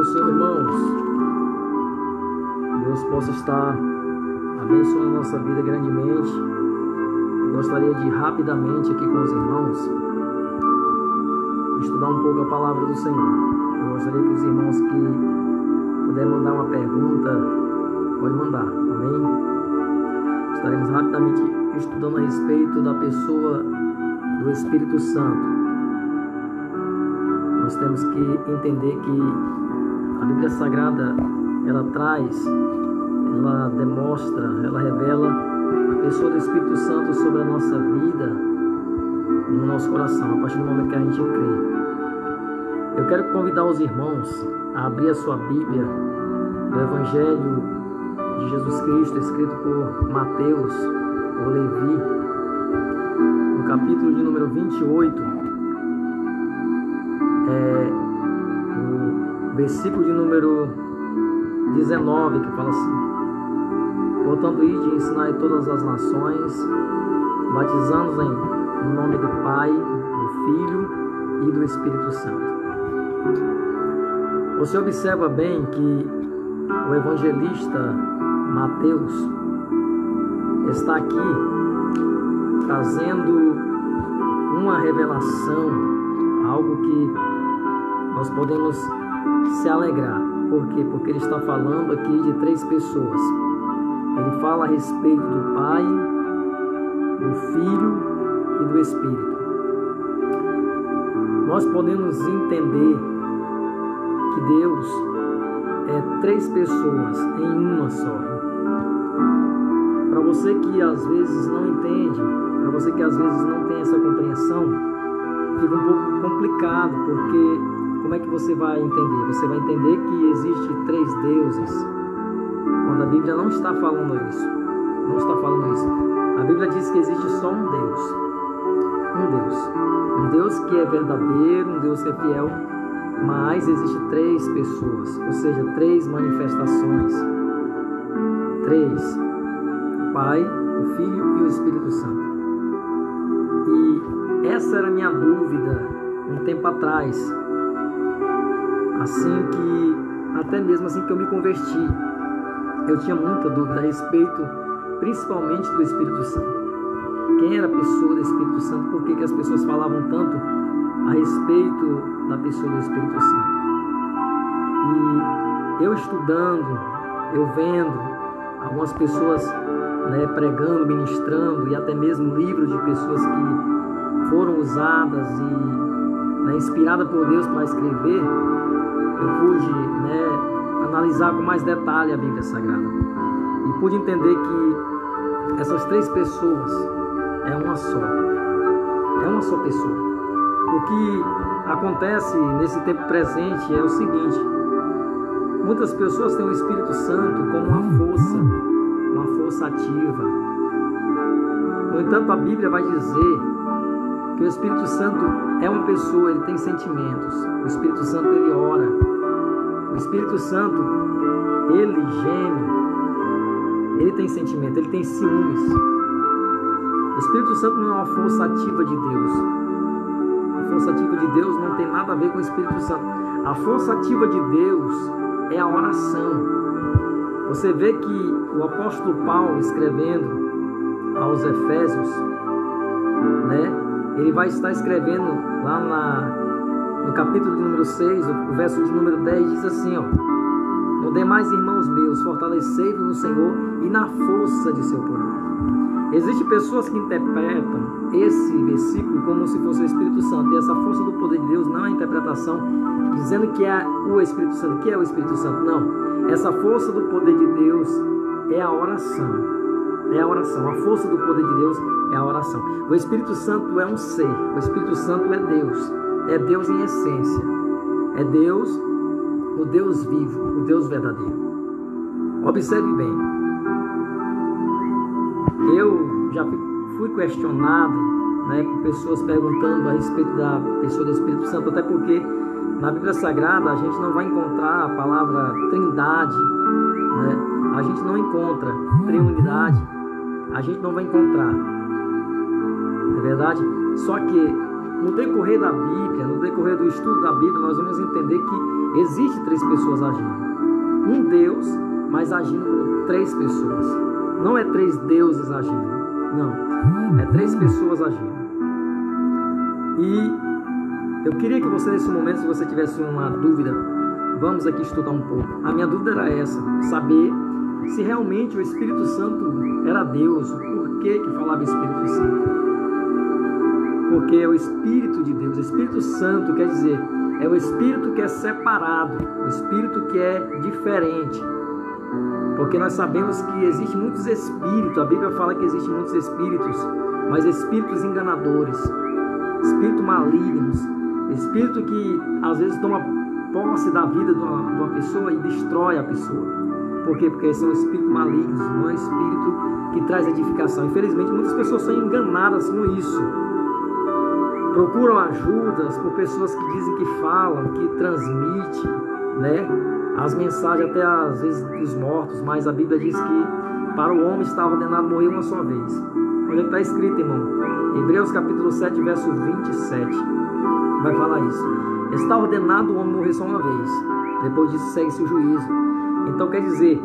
Senhor, irmãos. Deus possa estar abençoando a nossa vida grandemente. Eu gostaria de rapidamente aqui com os irmãos estudar um pouco a palavra do Senhor. Eu gostaria que os irmãos que puderem mandar uma pergunta, pode mandar, amém? Estaremos rapidamente estudando a respeito da pessoa do Espírito Santo. Nós temos que entender que a Bíblia Sagrada, ela traz, ela demonstra, ela revela a pessoa do Espírito Santo sobre a nossa vida, no nosso coração, a partir do momento que a gente crê. Eu quero convidar os irmãos a abrir a sua Bíblia do Evangelho de Jesus Cristo, escrito por Mateus, ou Levi, no capítulo de número 28, o versículo de número 19, que fala assim: portanto, ide e ensinai todas as nações, batizando-os no nome do Pai, do Filho e do Espírito Santo. Você observa bem que o evangelista Mateus está aqui trazendo uma revelação, algo que nós podemos se alegrar. Por quê? Porque ele está falando aqui de três pessoas. Ele fala a respeito do Pai, do Filho e do Espírito. Nós podemos entender que Deus é três pessoas em uma só. Para você que às vezes não entende, para você que às vezes não tem essa compreensão, fica um pouco complicado, porque como é que você vai entender? Você vai entender que existe três deuses, quando a Bíblia não está falando isso. Não está falando isso. A Bíblia diz que existe só um Deus. Um Deus. Um Deus que é verdadeiro, um Deus que é fiel, mas existe três pessoas, ou seja, três manifestações. Três: o Pai, o Filho e o Espírito Santo. E essa era a minha dúvida um tempo atrás, até mesmo assim que eu me converti. Eu tinha muita dúvida a respeito, principalmente do Espírito Santo. Quem era a pessoa do Espírito Santo? Por que as pessoas falavam tanto a respeito da pessoa do Espírito Santo? E eu estudando, eu vendo algumas pessoas pregando, ministrando, e até mesmo livros de pessoas que foram usadas e inspiradas por Deus para escrever, eu pude analisar com mais detalhe a Bíblia Sagrada e pude entender que essas três pessoas é uma só pessoa. O que acontece nesse tempo presente é o seguinte: muitas pessoas têm o Espírito Santo como uma força ativa. No entanto, a Bíblia vai dizer que o Espírito Santo é uma pessoa, ele tem sentimentos. O Espírito Santo, ele ora. O Espírito Santo, ele geme. Ele tem sentimento, ele tem ciúmes. O Espírito Santo não é uma força ativa de Deus. A força ativa de Deus não tem nada a ver com o Espírito Santo. A força ativa de Deus é a oração. Você vê que o apóstolo Paulo, escrevendo aos Efésios, ele vai estar escrevendo lá no capítulo de número 6, o verso de número 10, diz assim: no demais, irmãos meus, fortalecei-vos no Senhor e na força de seu poder. Existem pessoas que interpretam esse versículo como se fosse o Espírito Santo, e essa força do poder de Deus não é a interpretação dizendo que é o Espírito Santo. Que é o Espírito Santo? Não. Essa força do poder de Deus é a oração. É a oração. A força do poder de Deus é a oração. O Espírito Santo é um ser. O Espírito Santo é Deus. É Deus em essência. É Deus, o Deus vivo, o Deus verdadeiro. Observe bem. Eu já fui questionado, por pessoas perguntando a respeito da pessoa do Espírito Santo, até porque na Bíblia Sagrada a gente não vai encontrar a palavra trindade, a gente não encontra triunidade, a gente não vai encontrar, não é verdade? Só que no decorrer da Bíblia, no no decorrer do estudo da Bíblia, nós vamos entender que existe 3 pessoas agindo. Um Deus, mas agindo como 3 pessoas. Não é 3 deuses agindo. Não. É 3 pessoas agindo. E eu queria que você, nesse momento, se você tivesse uma dúvida, vamos aqui estudar um pouco. A minha dúvida era essa: saber se realmente o Espírito Santo era Deus. Por que falava Espírito Santo? Porque é o Espírito de Deus. Espírito Santo quer dizer, é o Espírito que é separado, o Espírito que é diferente. Porque nós sabemos que existem muitos espíritos, a Bíblia fala que existem muitos espíritos, mas espíritos enganadores, espíritos malignos, espírito que às vezes toma posse da vida de uma pessoa e destrói a pessoa. Por quê? Porque são espíritos malignos, não é espírito que traz edificação. Infelizmente, muitas pessoas são enganadas com isso. Procuram ajudas por pessoas que dizem que falam, que transmitem, né, as mensagens até às vezes dos mortos, mas a Bíblia diz que para o homem está ordenado morrer uma só vez. Olha, está escrito, irmão, Hebreus capítulo 7, verso 27, vai falar isso. Está ordenado o homem morrer só uma vez, depois disso segue-se o juízo. Então quer dizer,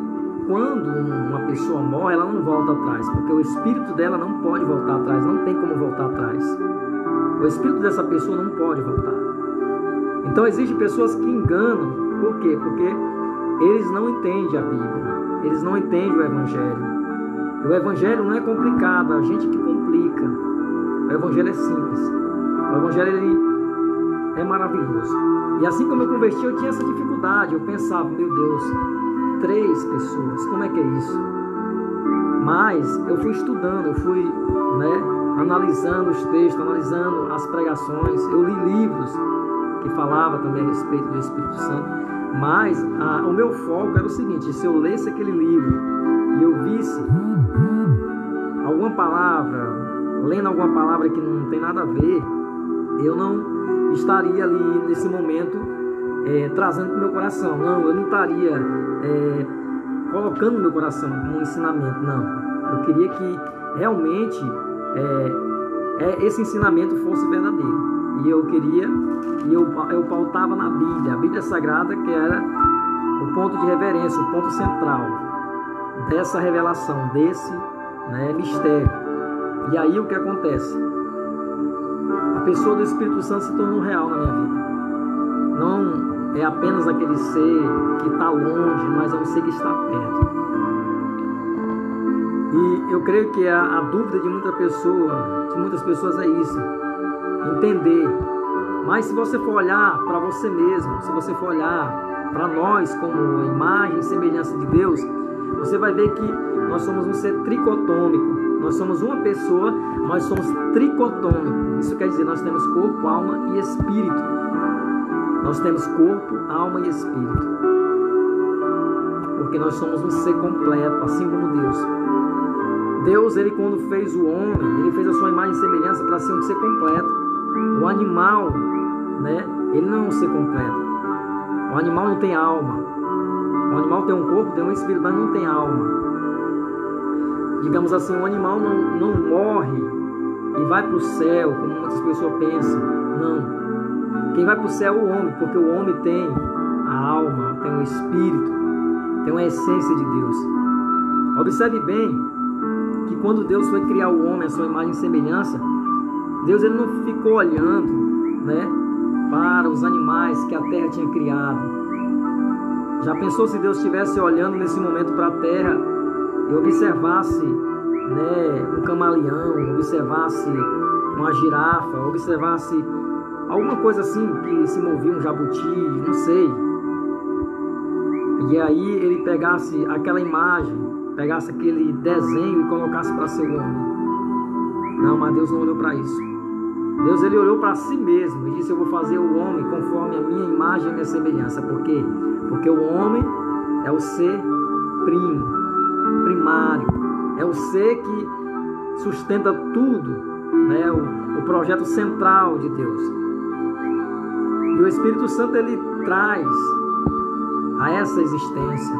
quando uma pessoa morre, ela não volta atrás, porque o espírito dela não pode voltar atrás, não tem como voltar atrás. O espírito dessa pessoa não pode voltar. Então existem pessoas que enganam. Por quê? Porque eles não entendem a Bíblia, eles não entendem o Evangelho. O Evangelho não é complicado, a gente que complica. O Evangelho é simples. O Evangelho ele é maravilhoso. E assim como eu converti, eu tinha essa dificuldade. Eu pensava, meu Deus, 3 pessoas, como é que é isso? Mas eu fui estudando, eu fui, analisando os textos, analisando as pregações. Eu li livros que falavam também a respeito do Espírito Santo. Mas o meu foco era o seguinte: se eu lesse aquele livro e eu visse alguma palavra, lendo alguma palavra que não tem nada a ver, eu não estaria ali nesse momento trazendo para o meu coração. Não, eu não estaria colocando no meu coração como um ensinamento. Não, eu queria que realmente esse ensinamento fosse verdadeiro. E eu queria, eu pautava na Bíblia, a Bíblia Sagrada, que era o ponto de reverência, o ponto central dessa revelação, desse mistério. E aí o que acontece? A pessoa do Espírito Santo se tornou real na minha vida. Não é apenas aquele ser que está longe, mas é um ser que está perto. E eu creio que a dúvida de muitas pessoas é isso: entender. Mas se você for olhar para você mesmo, se você for olhar para nós como imagem e semelhança de Deus, você vai ver que nós somos um ser tricotômico. Nós somos uma pessoa, mas somos tricotômicos. Isso quer dizer, nós temos corpo, alma e espírito. Nós temos corpo, alma e espírito. Porque nós somos um ser completo, assim como Deus. Deus, ele quando fez o homem, ele fez a sua imagem e semelhança para ser um ser completo. O animal, ele não é um ser completo. O animal não tem alma. O animal tem um corpo, tem um espírito, mas não tem alma. Digamos assim, o animal não morre e vai para o céu, como muitas pessoas pensam. Não. Quem vai para o céu é o homem, porque o homem tem a alma, tem o espírito, tem uma essência de Deus. Observe bem que quando Deus foi criar o homem, a sua imagem e semelhança, Deus ele não ficou olhando para os animais que a terra tinha criado. Já pensou se Deus estivesse olhando nesse momento para a terra e observasse um camaleão, observasse uma girafa, observasse alguma coisa assim que se movia, um jabuti, não sei. E aí ele pegasse aquela imagem, pegasse aquele desenho e colocasse para ser o homem. Não, mas Deus não olhou para isso. Deus ele olhou para si mesmo e disse: eu vou fazer o homem conforme a minha imagem e a minha semelhança. Por quê? Porque o homem é o ser primário, é o ser que sustenta tudo, o projeto central de Deus. E o Espírito Santo ele traz a essa existência,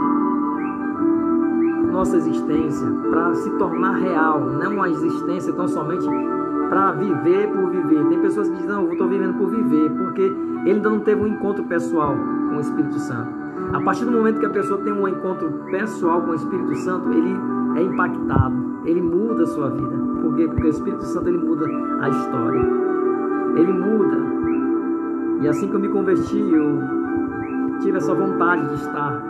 nossa existência, para se tornar real, não uma existência tão somente para viver por viver. Tem pessoas que dizem, não, eu estou vivendo por viver, porque ele ainda não teve um encontro pessoal com o Espírito Santo. A partir do momento que a pessoa tem um encontro pessoal com o Espírito Santo, ele é impactado, ele muda a sua vida. Por quê? Porque o Espírito Santo, ele muda a história, ele muda. E assim que eu me converti, eu tive essa vontade de estar,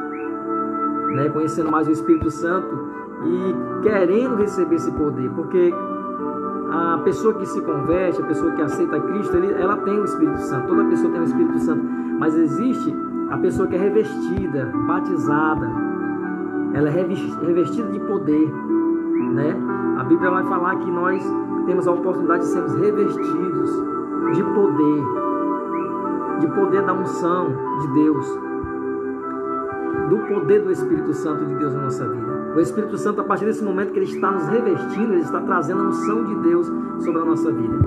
conhecendo mais o Espírito Santo e querendo receber esse poder, porque a pessoa que se converte, a pessoa que aceita Cristo, ela tem o Espírito Santo. Toda pessoa tem o Espírito Santo, mas existe a pessoa que é revestida, batizada, ela é revestida de poder, A Bíblia vai falar que nós temos a oportunidade de sermos revestidos de poder da unção de Deus, do poder do Espírito Santo de Deus na nossa vida. O Espírito Santo, a partir desse momento que ele está nos revestindo, ele está trazendo a unção de Deus sobre a nossa vida.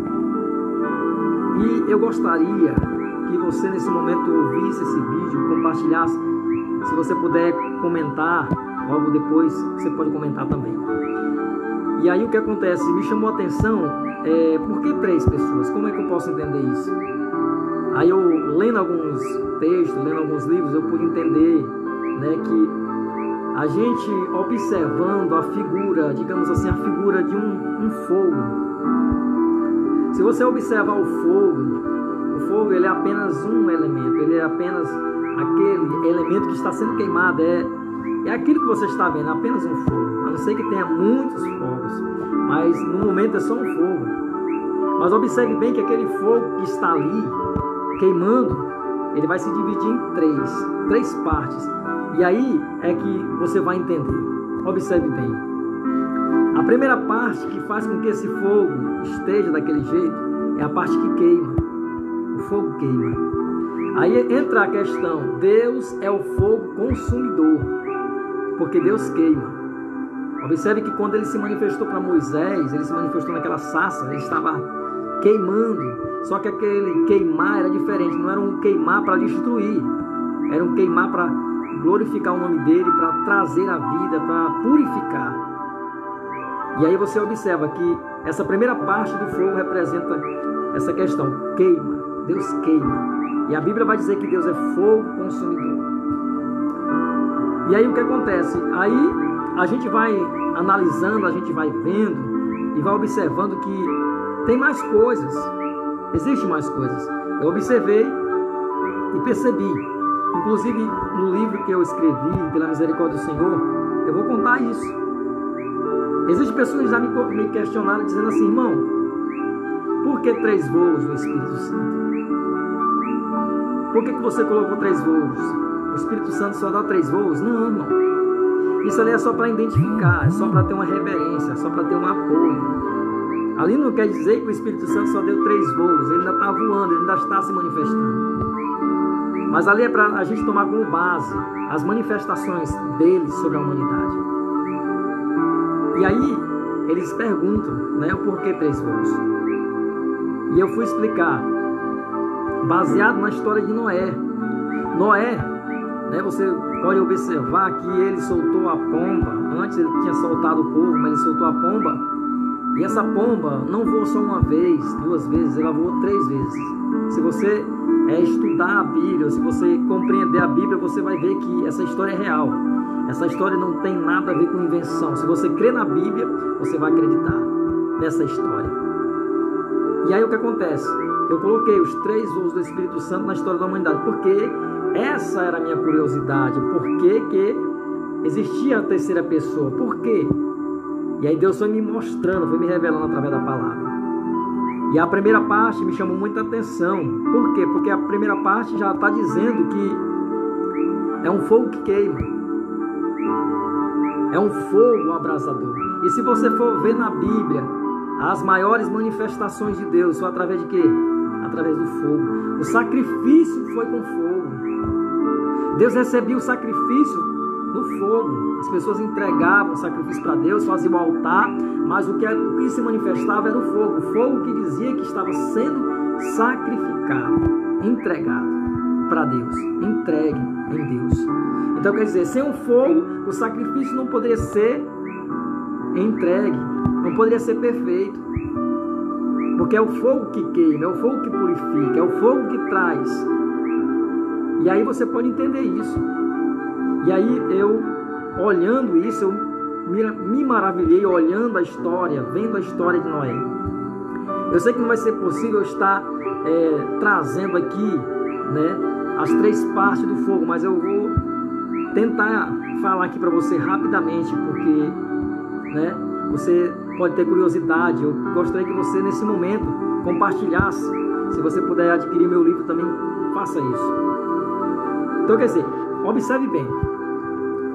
E eu gostaria que você nesse momento ouvisse esse vídeo, compartilhasse. Se você puder comentar, logo depois você pode comentar também. E aí o que acontece? Me chamou a atenção, por que 3 pessoas? Como é que eu posso entender isso? Aí eu, lendo alguns textos, lendo alguns livros, eu pude entender, que a gente observando a figura, digamos assim, a figura de um fogo. Se você observar o fogo ele é apenas um elemento, ele é apenas aquele elemento que está sendo queimado, é aquilo que você está vendo, é apenas um fogo. A não ser que tenha muitos fogos, mas no momento é só um fogo. Mas observe bem que aquele fogo que está ali, queimando, ele vai se dividir em três partes. E aí é que você vai entender. Observe bem. A primeira parte que faz com que esse fogo esteja daquele jeito é a parte que queima. O fogo queima. Aí entra a questão: Deus é o fogo consumidor, porque Deus queima. Observe que quando ele se manifestou para Moisés, ele se manifestou naquela sarça, ele estava queimando. Só que aquele queimar era diferente, não era um queimar para destruir, era um queimar para glorificar o nome dele, para trazer a vida, para purificar. E aí você observa que essa primeira parte do fogo representa essa questão: queima, Deus queima. E a Bíblia vai dizer que Deus é fogo consumidor. E aí o que acontece? Aí a gente vai analisando, a gente vai vendo e vai observando que tem mais coisas, existem mais coisas. Eu observei e percebi, inclusive no livro que eu escrevi, Pela Misericórdia do Senhor, eu vou contar isso. Existem pessoas que já me questionaram dizendo assim: irmão, por que 3 voos no Espírito Santo? Por que você colocou 3 voos? O Espírito Santo só dá 3 voos? Não, irmão. Isso ali é só para identificar, é só para ter uma reverência, é só para ter um apoio. Ali não quer dizer que o Espírito Santo só deu 3 voos, ele ainda está voando, ele ainda está se manifestando. Mas ali é para a gente tomar como base as manifestações dele sobre a humanidade. E aí eles perguntam, o porquê 3 voos. E eu fui explicar, baseado na história de Noé. Noé, você pode observar que ele soltou a pomba. Antes ele tinha soltado o povo, mas ele soltou a pomba. E essa pomba não voou só uma vez, 2 vezes, ela voou 3 vezes. Se você estudar a Bíblia, se você compreender a Bíblia, você vai ver que essa história é real. Essa história não tem nada a ver com invenção. Se você crê na Bíblia, você vai acreditar nessa história. E aí o que acontece? Eu coloquei os 3 voos do Espírito Santo na história da humanidade, porque essa era a minha curiosidade. Por que existia a terceira pessoa? Por quê? E aí Deus foi me mostrando, foi me revelando através da palavra. E a primeira parte me chamou muita atenção. Por quê? Porque a primeira parte já está dizendo que é um fogo que queima. É um fogo abrasador. E se você for ver na Bíblia, as maiores manifestações de Deus foi através de quê? Através do fogo. O sacrifício foi com fogo. Deus recebia o sacrifício no fogo. As pessoas entregavam o sacrifício para Deus, faziam o altar, mas o que se manifestava era o fogo que dizia que estava sendo sacrificado, entregado para Deus, entregue em Deus. Então quer dizer, sem o fogo, o sacrifício não poderia ser entregue, não poderia ser perfeito. Porque é o fogo que queima, é o fogo que purifica, é o fogo que traz. E aí você pode entender isso. E aí eu, olhando isso, eu me maravilhei olhando a história, vendo a história de Noé. Eu sei que não vai ser possível estar trazendo aqui, né, as 3 partes do fogo, mas eu vou tentar falar aqui para você rapidamente, porque, né, você pode ter curiosidade. Eu gostaria que você nesse momento compartilhasse. Se você puder adquirir meu livro também, faça isso. Então, quer dizer, observe bem.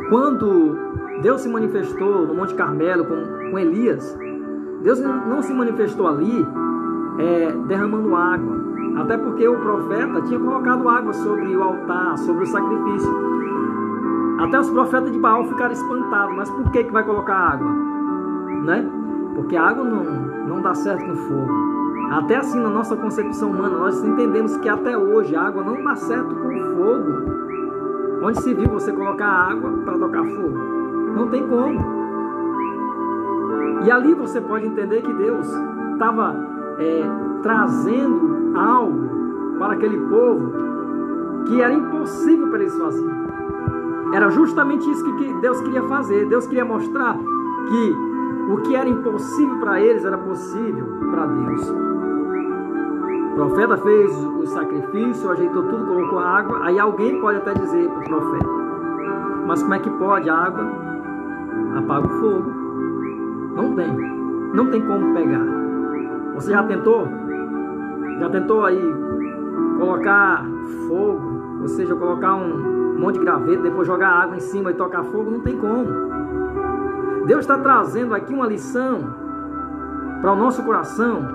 Quando Deus se manifestou no Monte Carmelo com Elias, Deus não se manifestou ali derramando água. Até porque o profeta tinha colocado água sobre o altar, sobre o sacrifício. Até os profetas de Baal ficaram espantados. Mas por que vai colocar água? Né? Porque a água não dá certo com fogo. Até assim, na nossa concepção humana, nós entendemos que até hoje a água não dá certo com fogo. Onde se viu você colocar água para tocar fogo? Não tem como. E ali você pode entender que Deus estava trazendo algo para aquele povo que era impossível para eles fazerem. Era justamente isso que Deus queria fazer. Deus queria mostrar que o que era impossível para eles era possível para Deus. O profeta fez o sacrifício, ajeitou tudo, colocou a água. Aí alguém pode até dizer para o profeta: mas como é que pode? A água apaga o fogo. Não tem como pegar. Você já tentou? Já tentou aí colocar fogo, ou seja, colocar um monte de graveto, depois jogar água em cima e tocar fogo? Não tem como. Deus está trazendo aqui uma lição para o nosso coração,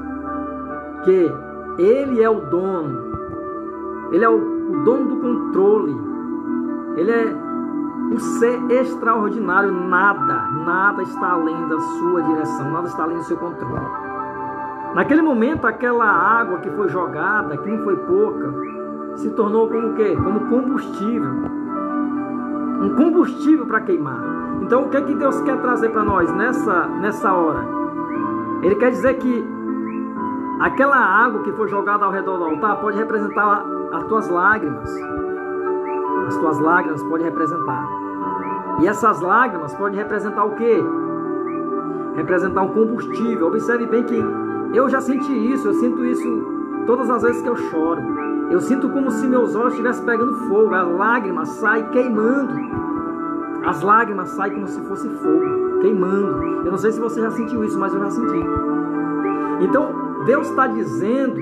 que Ele é o dono, Ele é o dono do controle, Ele é o ser extraordinário. Nada está além da sua direção, nada está além do seu controle. Naquele momento, aquela água que foi jogada, que não foi pouca, se tornou como o quê? Como combustível. Um combustível para queimar. Então, o que é que Deus quer trazer para nós nessa hora? Ele quer dizer que aquela água que foi jogada ao redor do altar pode representar as tuas lágrimas. As tuas lágrimas podem representar. E essas lágrimas podem representar o quê? Representar um combustível. Observe bem que eu já senti isso. Eu sinto isso todas as vezes que eu choro. Eu sinto como se meus olhos estivessem pegando fogo. As lágrimas saem queimando. As lágrimas saem como se fosse fogo, queimando. Eu não sei se você já sentiu isso, mas eu já senti. Então, Deus está dizendo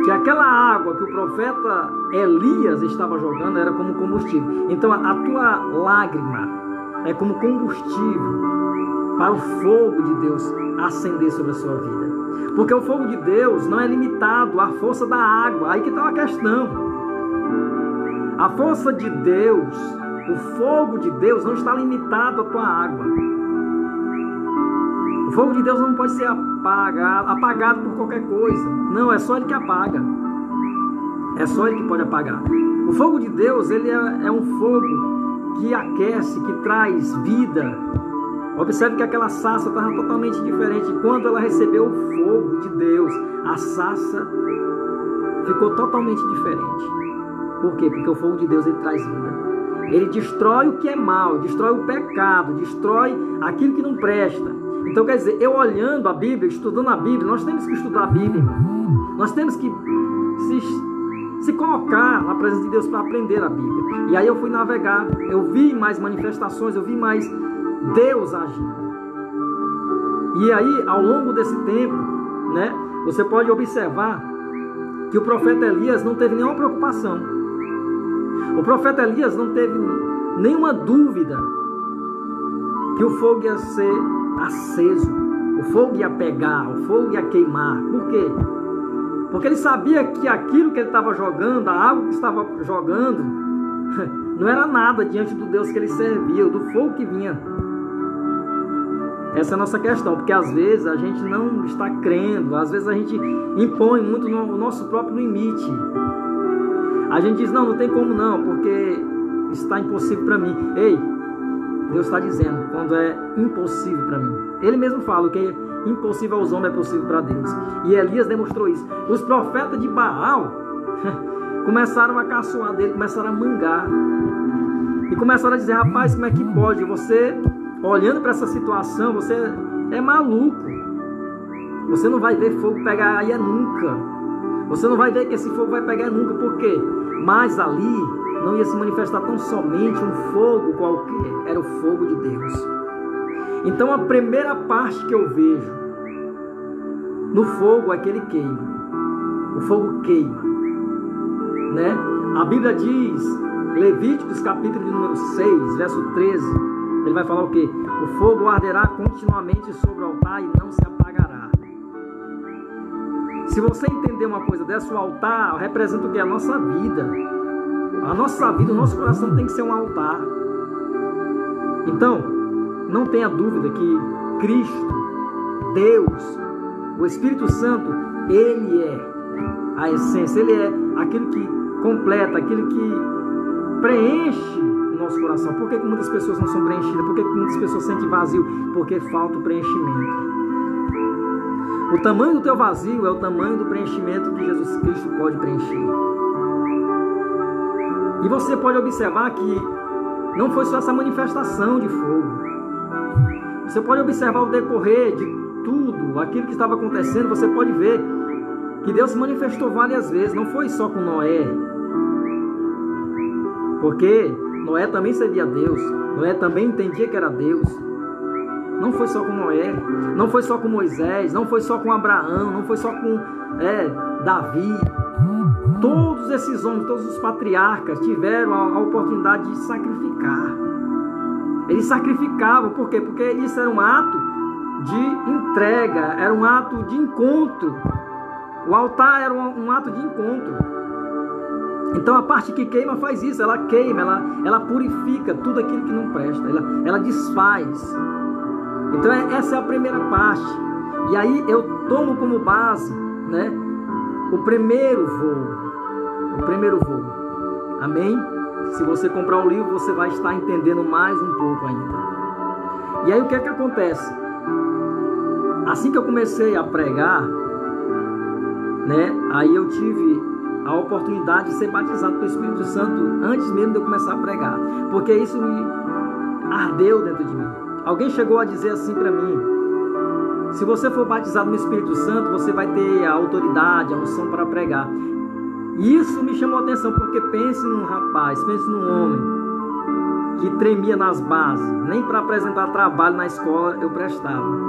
que aquela água que o profeta Elias estava jogando era como combustível. Então, a tua lágrima é como combustível para o fogo de Deus acender sobre a sua vida. Porque o fogo de Deus não é limitado à força da água. Aí que está a questão. A força de Deus, o fogo de Deus não está limitado à tua água. O fogo de Deus não pode ser apagado por qualquer coisa. Não, é só Ele que apaga. É só Ele que pode apagar. O fogo de Deus, ele é um fogo que aquece, que traz vida. Observe que aquela sarça estava totalmente diferente. Quando ela recebeu o fogo de Deus, a sarça ficou totalmente diferente. Por quê? Porque o fogo de Deus, ele traz vida. Ele destrói o que é mal, destrói o pecado, destrói aquilo que não presta. Então, quer dizer, eu olhando a Bíblia, estudando a Bíblia, nós temos que estudar a Bíblia. Nós temos que se colocar na presença de Deus para aprender a Bíblia. E aí eu fui navegar, eu vi mais manifestações, eu vi mais Deus agindo. E aí, ao longo desse tempo, né, você pode observar que o profeta Elias não teve nenhuma preocupação. O profeta Elias não teve nenhuma dúvida que o fogo ia ser aceso, o fogo ia pegar, o fogo ia queimar. Por quê? Porque ele sabia que aquilo que ele estava jogando, a água que estava jogando, não era nada diante do Deus que ele servia, do fogo que vinha. Essa é a nossa questão, porque às vezes a gente não está crendo, às vezes a gente impõe muito o nosso próprio limite. A gente diz, não tem como não, porque está impossível para mim. Ei, Deus está dizendo quando é impossível para mim. Ele mesmo fala que é impossível aos homens é possível para Deus. E Elias demonstrou isso. Os profetas de Baal começaram a caçoar dele, começaram a mangar. E começaram a dizer, rapaz, como é que pode? Você, olhando para essa situação, você é maluco. Você não vai ver fogo pegar aí nunca. Você não vai ver que esse fogo vai pegar nunca. Por quê? Mas ali não ia se manifestar tão somente um fogo qualquer. Era o fogo de Deus. Então a primeira parte que eu vejo no fogo é que ele queima. O fogo queima, né? A Bíblia diz, Levíticos capítulo de número 6, verso 13, ele vai falar o quê? O fogo arderá continuamente sobre o altar e não se apagará. Se você entender uma coisa dessa, o altar representa o que? A nossa vida. A nossa vida, o nosso coração tem que ser um altar. Então, não tenha dúvida que Cristo, Deus, o Espírito Santo, Ele é a essência, Ele é aquilo que completa, aquilo que preenche o nosso coração. Por que muitas pessoas não são preenchidas? Por que muitas pessoas sentem vazio? Porque falta o preenchimento. O tamanho do teu vazio é o tamanho do preenchimento que Jesus Cristo pode preencher. E você pode observar que não foi só essa manifestação de fogo. Você pode observar o decorrer de tudo, aquilo que estava acontecendo. Você pode ver que Deus se manifestou várias vezes. Não foi só com Noé. Porque Noé também servia a Deus. Noé também entendia que era Deus. Não foi só com Noé, não foi só com Moisés, não foi só com Abraão, não foi só com Davi. Todos esses homens, todos os patriarcas tiveram a oportunidade de sacrificar. Eles sacrificavam, por quê? Porque isso era um ato de entrega, era um ato de encontro. O altar era um ato de encontro. Então a parte que queima faz isso, ela queima, ela purifica tudo aquilo que não presta, ela desfaz. Então essa é a primeira parte. E aí eu tomo como base, né, o primeiro voo. Amém? Se você comprar o livro, você vai estar entendendo mais um pouco ainda. E aí o que é que acontece? Assim que eu comecei a pregar, né, aí eu tive a oportunidade de ser batizado pelo Espírito Santo antes mesmo de eu começar a pregar, porque isso me ardeu dentro de mim. Alguém chegou a dizer assim para mim: se você for batizado no Espírito Santo, você vai ter a autoridade, a unção para pregar. E isso me chamou a atenção, porque pense num rapaz, pense num homem que tremia nas bases. Nem para apresentar trabalho na escola eu prestava.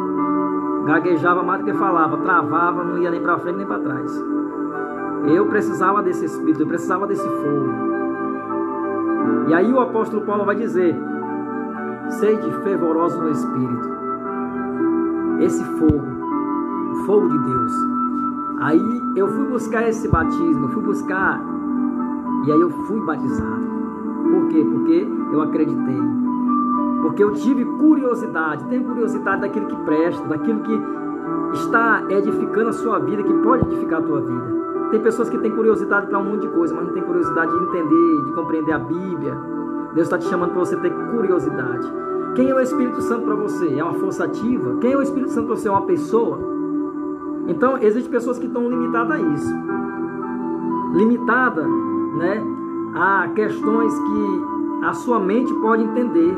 Gaguejava mais do que falava, travava, não ia nem para frente nem para trás. Eu precisava desse Espírito, eu precisava desse fogo. E aí o apóstolo Paulo vai dizer: sede fervorosos no Espírito. Esse fogo, o fogo de Deus. Aí eu fui buscar esse batismo, eu fui buscar, e aí eu fui batizado. Por quê? Porque eu acreditei. Porque eu tive curiosidade, tenho curiosidade daquilo que presta, daquilo que está edificando a sua vida, que pode edificar a tua vida. Tem pessoas que têm curiosidade para um monte de coisa, mas não tem curiosidade de entender, de compreender a Bíblia. Deus está te chamando para você ter curiosidade. Quem é o Espírito Santo para você? É uma força ativa? Quem é o Espírito Santo para você? É uma pessoa? Então, existem pessoas que estão limitadas a isso. Limitada, né, a questões que a sua mente pode entender.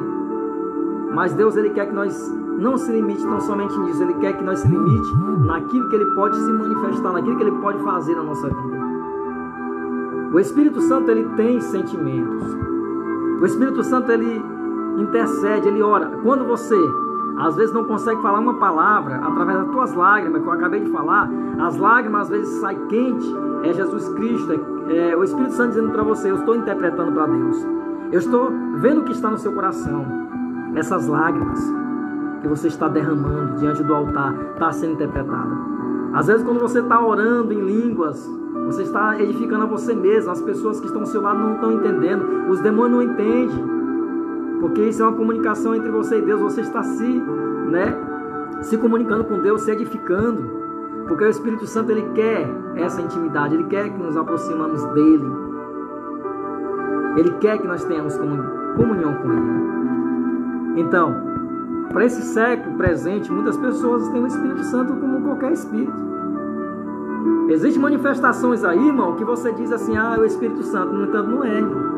Mas Deus, Ele quer que nós não se limite tão somente nisso. Ele quer que nós se limite naquilo que Ele pode se manifestar, naquilo que Ele pode fazer na nossa vida. O Espírito Santo, Ele tem sentimentos. O Espírito Santo, Ele intercede, Ele ora. Quando você, às vezes, não consegue falar uma palavra através das tuas lágrimas, que eu acabei de falar, as lágrimas às vezes saem quente, é Jesus Cristo, é o Espírito Santo dizendo para você: eu estou interpretando para Deus. Eu estou vendo o que está no seu coração. Essas lágrimas que você está derramando diante do altar está sendo interpretada. Às vezes, quando você está orando em línguas, você está edificando a você mesmo. As pessoas que estão ao seu lado não estão entendendo. Os demônios não entendem. Porque isso é uma comunicação entre você e Deus. Você está se comunicando com Deus, se edificando. Porque o Espírito Santo, Ele quer essa intimidade. Ele quer que nos aproximamos dEle. Ele quer que nós tenhamos comunhão com Ele. Então, para esse século presente, muitas pessoas têm o Espírito Santo como qualquer espírito. Existem manifestações aí, irmão, que você diz assim, é o Espírito Santo. No entanto, não é, irmão.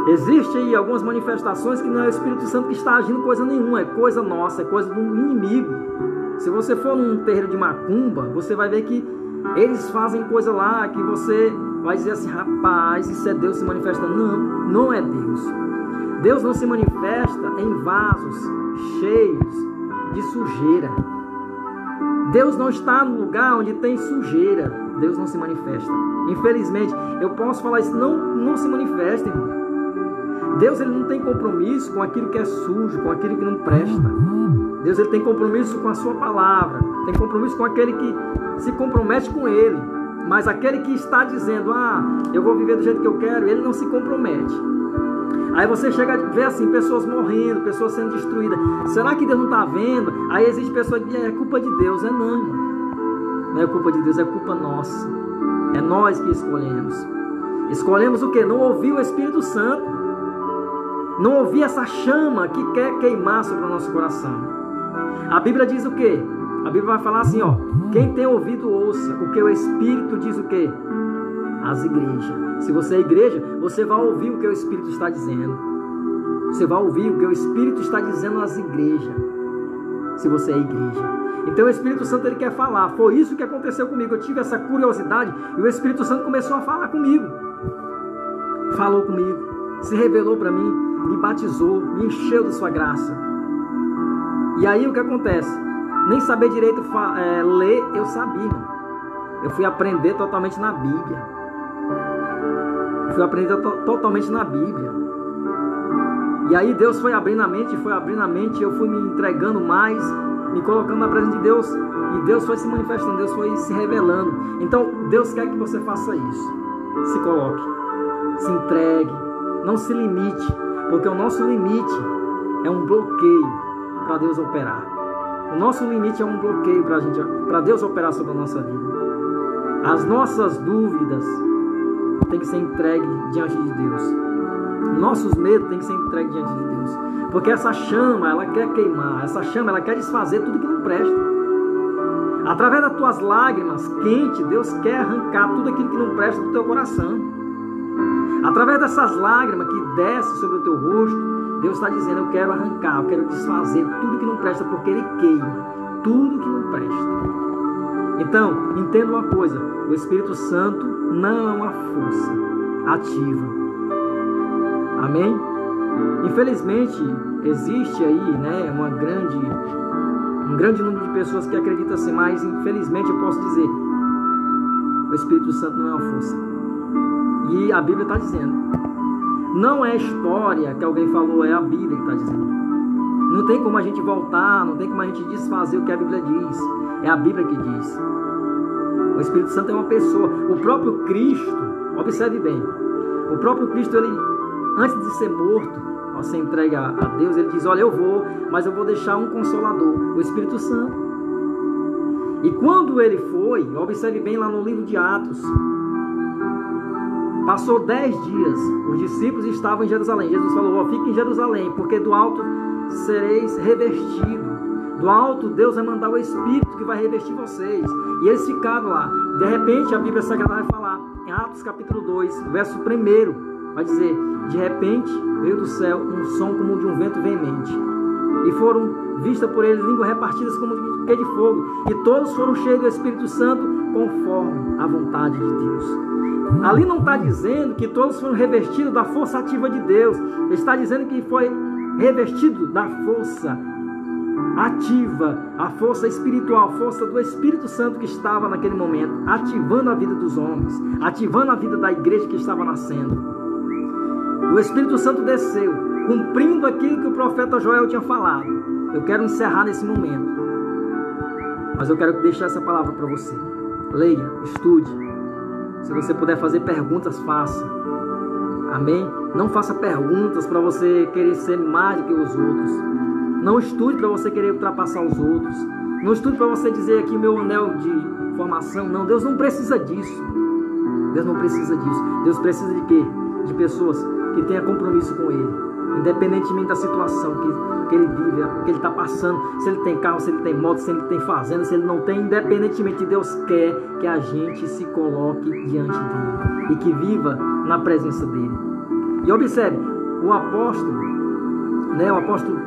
Existem aí algumas manifestações que não é o Espírito Santo que está agindo coisa nenhuma, é coisa nossa, é coisa do inimigo. Se você for num terreiro de macumba, você vai ver que eles fazem coisa lá que você vai dizer assim, rapaz, isso é Deus se manifestando. Não, não é Deus. Deus não se manifesta em vasos cheios de sujeira. Deus não está no lugar onde tem sujeira. Deus não se manifesta. Infelizmente, eu posso falar isso, não se manifesta, irmão. Deus ele não tem compromisso com aquilo que é sujo, com aquilo que não presta. Deus ele tem compromisso com a sua palavra, tem compromisso com aquele que se compromete com ele. Mas aquele que está dizendo, eu vou viver do jeito que eu quero, ele não se compromete. Aí você chega a ver assim, pessoas morrendo, pessoas sendo destruídas. Será que Deus não está vendo? Aí existe pessoas que dizem, é culpa de Deus. Não, irmão. Não é culpa de Deus, é culpa nossa. É nós que escolhemos. Escolhemos o quê? Não ouvir o Espírito Santo. Não ouvir essa chama que quer queimar sobre o nosso coração. A Bíblia diz o quê? A Bíblia vai falar assim, quem tem ouvido ouça o que o Espírito diz o quê? As igrejas. Se você é igreja, você vai ouvir o que o Espírito está dizendo. Você vai ouvir o que o Espírito está dizendo às igrejas. Se você é igreja. Então o Espírito Santo ele quer falar. Foi isso que aconteceu comigo. Eu tive essa curiosidade e o Espírito Santo começou a falar comigo. Falou comigo. Se revelou para mim. Me batizou. Me encheu de sua graça. E aí o que acontece? Nem saber direito ler, eu sabia, irmão. Eu fui aprender totalmente na Bíblia. Totalmente na Bíblia. E aí Deus foi abrindo a mente, eu fui me entregando mais, me colocando na presença de Deus, e Deus foi se manifestando, Deus foi se revelando. Então Deus quer que você faça isso. Se coloque, se entregue, não se limite, porque o nosso limite é um bloqueio para Deus operar. O nosso limite é um bloqueio para Deus operar sobre a nossa vida. As nossas dúvidas têm que ser entregues diante de Deus. Nossos medos têm que ser entregues diante de Deus. Porque essa chama, ela quer queimar. Essa chama, ela quer desfazer tudo que não presta. Através das tuas lágrimas quentes, Deus quer arrancar tudo aquilo que não presta do teu coração. Através dessas lágrimas que descem sobre o teu rosto, Deus está dizendo, eu quero arrancar, eu quero desfazer tudo que não presta, porque Ele queima tudo que não presta. Então, entenda uma coisa, o Espírito Santo não é uma força ativa. Amém? Infelizmente, existe aí, um grande número de pessoas que acreditam assim, mas infelizmente eu posso dizer, o Espírito Santo não é uma força. E a Bíblia está dizendo. Não é história que alguém falou, é a Bíblia que está dizendo. Não tem como a gente voltar, não tem como a gente desfazer o que a Bíblia diz. É a Bíblia que diz. O Espírito Santo é uma pessoa. O próprio Cristo, observe bem, o próprio Cristo, ele, antes de ser morto, ao ser entregue a Deus, ele diz, olha, eu vou, mas eu vou deixar um Consolador, o Espírito Santo. E quando ele foi, observe bem lá no livro de Atos, passou 10 dias, os discípulos estavam em Jerusalém. Jesus falou, fique em Jerusalém, porque do alto sereis revestidos. Do alto Deus vai mandar o Espírito que vai revestir vocês. E eles ficaram lá. De repente a Bíblia Sagrada vai falar, em Atos capítulo 2, verso 1, vai dizer, de repente veio do céu um som como de um vento veemente. E foram vistas por eles línguas repartidas como de fogo. E todos foram cheios do Espírito Santo, conforme a vontade de Deus. Ali não está dizendo que todos foram revestidos da força ativa de Deus. Está dizendo que foi revestido da força ativa, a força espiritual, a força do Espírito Santo que estava naquele momento, ativando a vida dos homens, ativando a vida da igreja que estava nascendo. O Espírito Santo desceu, cumprindo aquilo que o profeta Joel tinha falado. Eu quero encerrar nesse momento, mas eu quero deixar essa palavra para você. Leia, estude. Se você puder fazer perguntas, faça. Amém? Não faça perguntas para você querer ser mais do que os outros. Não estude para você querer ultrapassar os outros. Não estude para você dizer aqui meu anel de formação. Não, Deus não precisa disso. Deus não precisa disso. Deus precisa de quê? De pessoas que tenham compromisso com Ele. independentemente da situação que ele vive, que ele está passando, se ele tem carro, se ele tem moto, se ele tem fazenda, se ele não tem, independentemente, Deus quer que a gente se coloque diante dele e que viva na presença dele. E observe, o apóstolo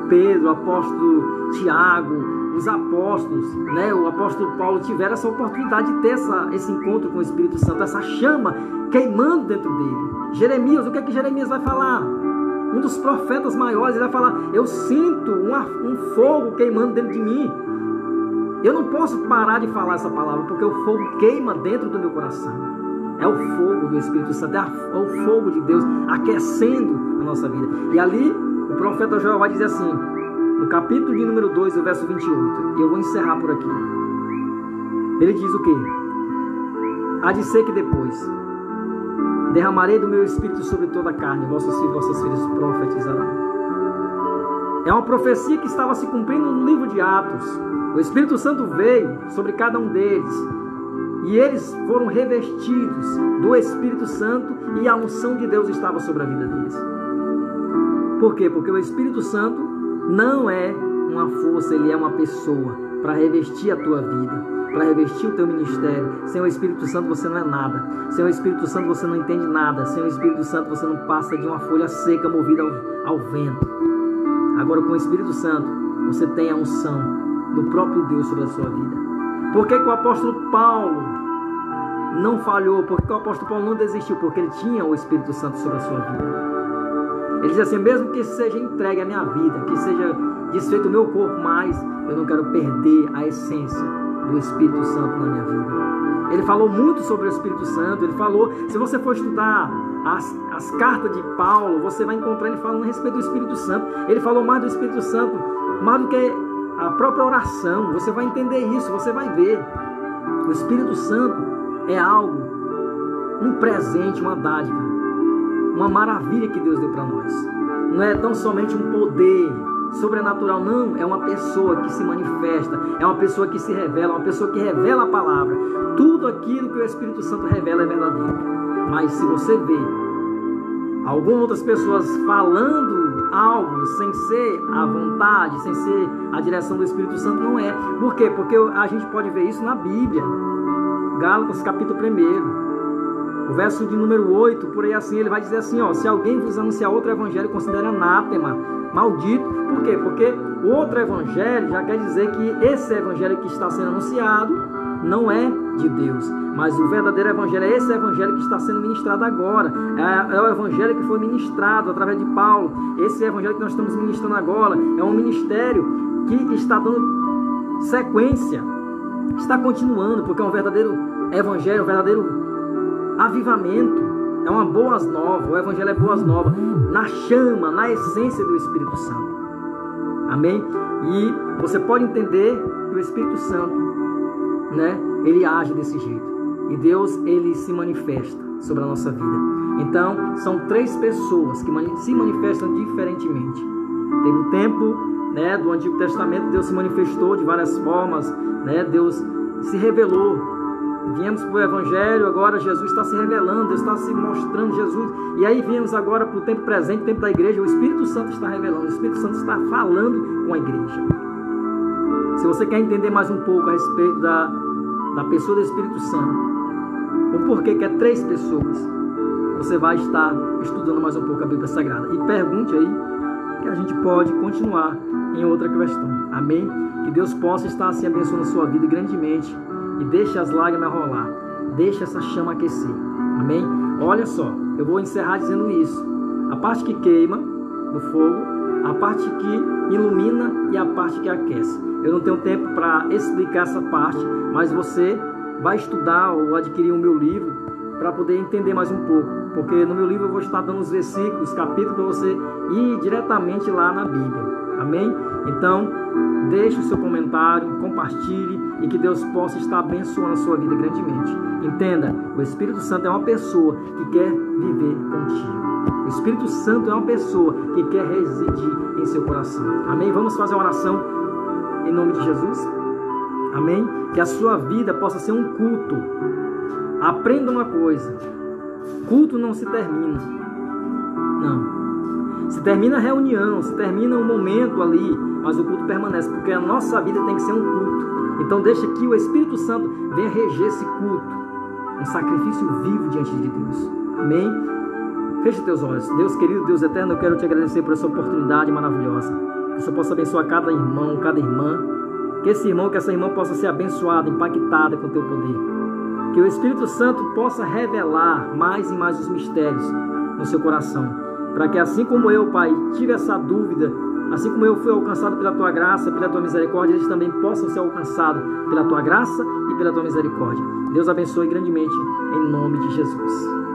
Pedro, o apóstolo Tiago, os apóstolos, o apóstolo Paulo tiveram essa oportunidade de ter esse encontro com o Espírito Santo, essa chama queimando dentro dele. Jeremias, o que é que Jeremias vai falar? Um dos profetas maiores, ele vai falar: eu sinto um fogo queimando dentro de mim. Eu não posso parar de falar essa palavra, porque o fogo queima dentro do meu coração. É o fogo do Espírito Santo, é o fogo de Deus aquecendo a nossa vida. E ali, o profeta Joel vai dizer assim, no capítulo de número 2, o verso 28, e eu vou encerrar por aqui. Ele diz o quê? Há de ser que depois derramarei do meu Espírito sobre toda a carne, vossos filhos e vossas filhas profetizarão. É uma profecia que estava se cumprindo no livro de Atos. O Espírito Santo veio sobre cada um deles, e eles foram revestidos do Espírito Santo, e a unção de Deus estava sobre a vida deles. Por quê? Porque o Espírito Santo não é uma força, ele é uma pessoa para revestir a tua vida, para revestir o teu ministério. Sem o Espírito Santo você não é nada. Sem o Espírito Santo você não entende nada. Sem o Espírito Santo você não passa de uma folha seca movida ao vento. Agora, com o Espírito Santo você tem a unção do próprio Deus sobre a sua vida. Por que o apóstolo Paulo não falhou? Por que o apóstolo Paulo não desistiu? Porque ele tinha o Espírito Santo sobre a sua vida. Ele diz assim: mesmo que seja entregue a minha vida, que seja desfeito o meu corpo, mas eu não quero perder a essência do Espírito Santo na minha vida. Ele falou muito sobre o Espírito Santo. Ele falou, se você for estudar as cartas de Paulo, você vai encontrar ele falando a respeito do Espírito Santo. Ele falou mais do Espírito Santo, mais do que a própria oração. Você vai entender isso, você vai ver. O Espírito Santo é algo, um presente, uma dádiva, uma maravilha que Deus deu para nós. Não é tão somente um poder sobrenatural, não. É uma pessoa que se manifesta, é uma pessoa que se revela, uma pessoa que revela a palavra. Tudo aquilo que o Espírito Santo revela é verdadeiro. Mas se você vê algumas outras pessoas falando algo sem ser a vontade, sem ser a direção do Espírito Santo, não é. Por quê? Porque a gente pode ver isso na Bíblia. Gálatas capítulo 1, o verso de número 8, por aí assim, ele vai dizer assim, se alguém vos anunciar outro evangelho, considere anátema, maldito. Por quê? Porque o outro evangelho já quer dizer que esse evangelho que está sendo anunciado não é de Deus, mas o verdadeiro evangelho é esse evangelho que está sendo ministrado agora, é o evangelho que foi ministrado através de Paulo. Esse evangelho que nós estamos ministrando agora é um ministério que está dando sequência, está continuando, porque é um verdadeiro evangelho, um verdadeiro avivamento, é uma boas novas. O evangelho é boas novas, na chama, na essência do Espírito Santo. Amém? E você pode entender que o Espírito Santo, ele age desse jeito. E Deus, ele se manifesta sobre a nossa vida. Então, são 3 pessoas que se manifestam diferentemente. Teve o tempo, do Antigo Testamento, Deus se manifestou de várias formas, Deus se revelou. Viemos para o Evangelho, agora Jesus está se revelando, Deus está se mostrando Jesus. E aí viemos agora para o tempo presente, o tempo da igreja, o Espírito Santo está revelando, o Espírito Santo está falando com a igreja. Se você quer entender mais um pouco a respeito da pessoa do Espírito Santo, o porquê que é 3 pessoas, você vai estar estudando mais um pouco a Bíblia Sagrada. E pergunte aí, que a gente pode continuar em outra questão. Amém? Que Deus possa estar assim abençoando a sua vida grandemente. E deixe as lágrimas rolar. Deixe essa chama aquecer. Amém? Olha só, eu vou encerrar dizendo isso. A parte que queima do fogo, a parte que ilumina e a parte que aquece. Eu não tenho tempo para explicar essa parte, mas você vai estudar ou adquirir o meu livro para poder entender mais um pouco. Porque no meu livro eu vou estar dando os versículos, capítulos, para você ir diretamente lá na Bíblia. Amém? Então, deixe o seu comentário, compartilhe e que Deus possa estar abençoando a sua vida grandemente. Entenda, o Espírito Santo é uma pessoa que quer viver contigo. O Espírito Santo é uma pessoa que quer residir em seu coração. Amém? Vamos fazer uma oração em nome de Jesus? Amém? Que a sua vida possa ser um culto. Aprenda uma coisa: culto não se termina. Não. Se termina a reunião, se termina um momento ali, mas o culto permanece, porque a nossa vida tem que ser um culto. Então deixa que o Espírito Santo venha reger esse culto, um sacrifício vivo diante de Deus. Amém? Feche teus olhos. Deus querido, Deus eterno, eu quero te agradecer por essa oportunidade maravilhosa. Que o Senhor possa abençoar cada irmão, cada irmã. Que esse irmão, que essa irmã possa ser abençoada, impactada com o teu poder. Que o Espírito Santo possa revelar mais e mais os mistérios no seu coração. Para que assim como eu, Pai, tive essa dúvida, assim como eu fui alcançado pela Tua graça, pela Tua misericórdia, eles também possam ser alcançados pela Tua graça e pela Tua misericórdia. Deus abençoe grandemente, em nome de Jesus.